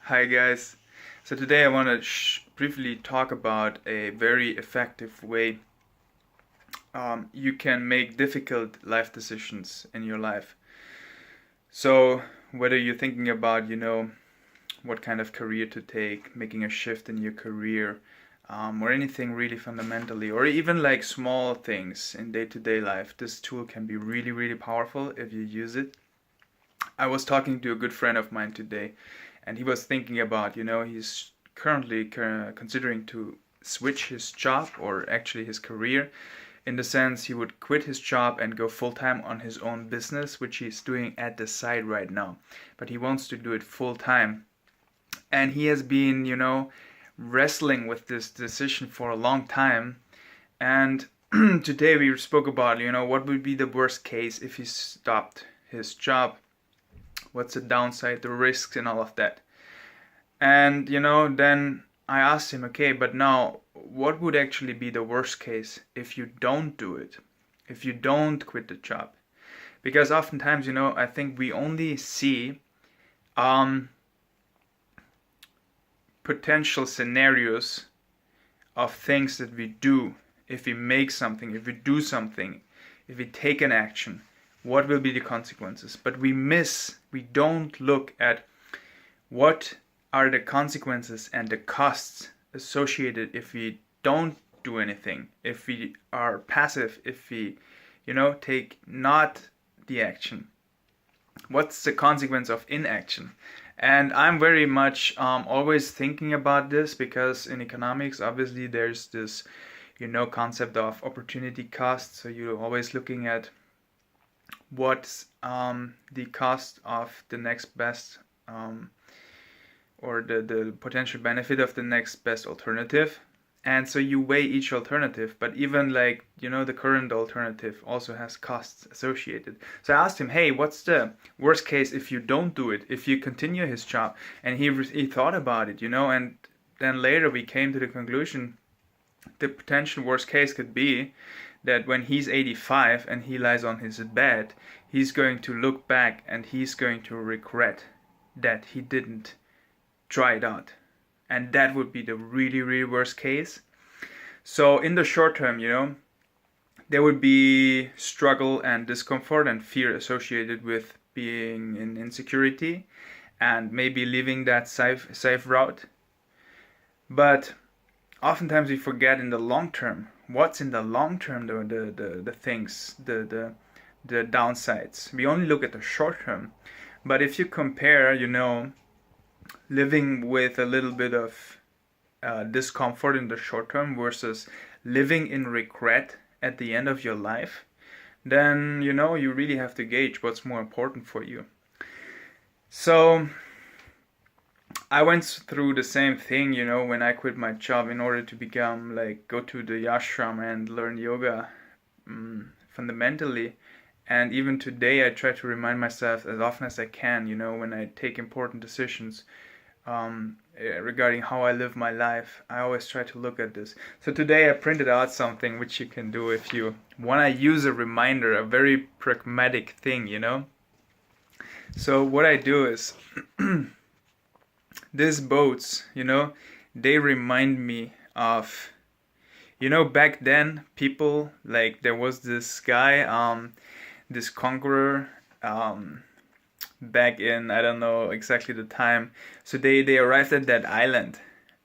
Hi guys. So today I want to briefly talk about a very effective way you can make difficult life decisions in your life. So whether you're thinking about, what kind of career to take, making a shift in your career, or anything really fundamentally, or even like small things in day-to-day life, this tool can be really, really powerful if you use it. I was talking to a good friend of mine today, and he was thinking about, he's currently considering to switch his job or actually his career, in the sense he would quit his job and go full time on his own business, which he's doing at the side right now. But he wants to do it full time. And he has been, wrestling with this decision for a long time. And today we spoke about, what would be the worst case if he stopped his job. What's the downside, the risks, and all of that. And, then I asked him, okay, but now what would actually be the worst case if you don't do it? If you don't quit the job? Because oftentimes, I think we only see potential scenarios of things that we do if we make something, if we do something, if we take an action. What will be the consequences? But we don't look at what are the consequences and the costs associated if we don't do anything, if we are passive, if we, take not the action. What's the consequence of inaction? And I'm very much always thinking about this, because in economics, obviously, there's this, concept of opportunity cost. So you're always looking at what's the cost of the next best or the potential benefit of the next best alternative. And so you weigh each alternative, but even the current alternative also has costs associated. So I asked him, hey, what's the worst case if you don't do it, if you continue his job? And he thought about it, and then later we came to the conclusion the potential worst case could be that when he's 85 and he lies on his bed, he's going to look back and he's going to regret that he didn't try it out. And that would be the really, really worst case. So in the short term, there would be struggle and discomfort and fear associated with being in insecurity and maybe leaving that safe route. But oftentimes we forget in the long term. What's in the long term, the things, the downsides. We only look at the short term. But if you compare, living with a little bit of discomfort in the short term versus living in regret at the end of your life, then, you really have to gauge what's more important for you. So I went through the same thing, when I quit my job in order to become, go to the ashram and learn yoga fundamentally. And even today I try to remind myself as often as I can, when I take important decisions regarding how I live my life, I always try to look at this. So today I printed out something which you can do if you want to use a reminder, a very pragmatic thing, So what I do is these boats, they remind me of, back then people, there was this guy, this conqueror, back in, I don't know exactly the time. So they arrived at that island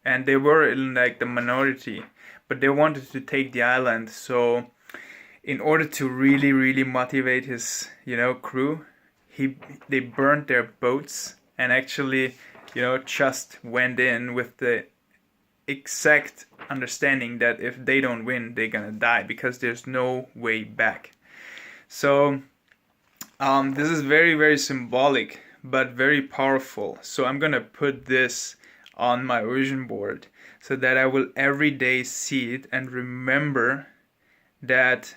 and they were in the minority, but they wanted to take the island. So in order to really, really motivate his, crew, they burned their boats and actually, just went in with the exact understanding that if they don't win, they're gonna die because there's no way back. So this is very, very symbolic, but very powerful. So I'm gonna put this on my vision board so that I will every day see it and remember that,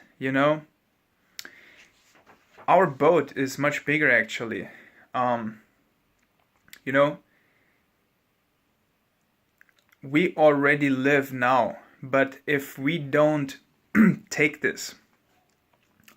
our boat is much bigger actually. We already live now, but if we don't take this,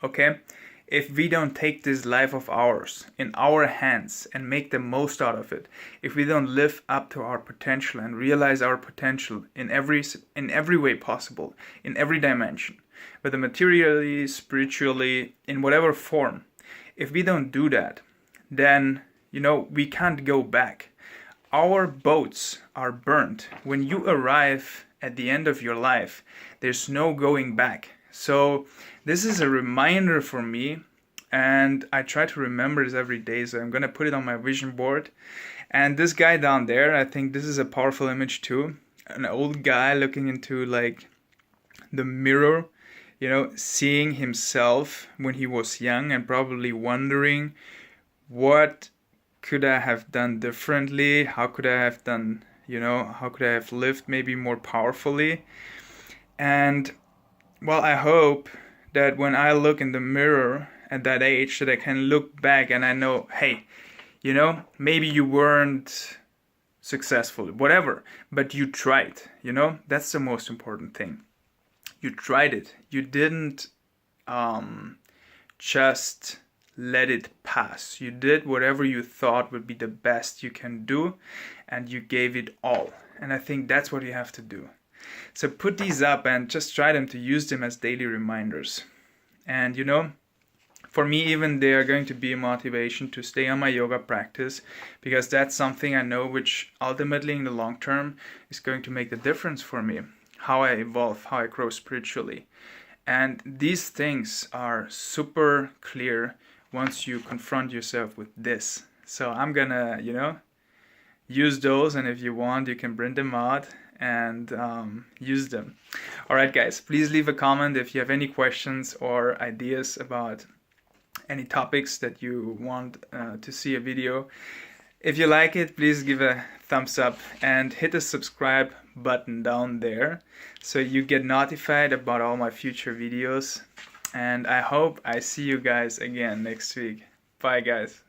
okay, if we don't take this life of ours in our hands and make the most out of it, if we don't live up to our potential and realize our potential in every way possible, in every dimension, whether materially, spiritually, in whatever form, if we don't do that, then, we can't go back. Our boats are burnt. When you arrive at the end of your life, there's no going back. So this is a reminder for me, and I try to remember this every day, so I'm gonna put it on my vision board. And this guy down there, I think this is a powerful image too. An old guy looking into like the mirror, seeing himself when he was young and probably wondering, what could I have done differently? How could I have done, how could I have lived maybe more powerfully? And well, I hope that when I look in the mirror at that age, that I can look back and I know, hey, maybe you weren't successful, whatever, but you tried, that's the most important thing. You tried it. You didn't just let it pass. You did whatever you thought would be the best you can do, and you gave it all. And I think that's what you have to do. So put these up and just try to use them as daily reminders. And for me, even they are going to be a motivation to stay on my yoga practice, because that's something I know which ultimately in the long term is going to make the difference for me, how I evolve, how I grow spiritually. And these things are super clear once you confront yourself with this. So I'm gonna, use those, and if you want, you can print them out and use them. All right, guys, please leave a comment if you have any questions or ideas about any topics that you want to see a video. If you like it, please give a thumbs up and hit the subscribe button down there so you get notified about all my future videos. And I hope I see you guys again next week. Bye, guys.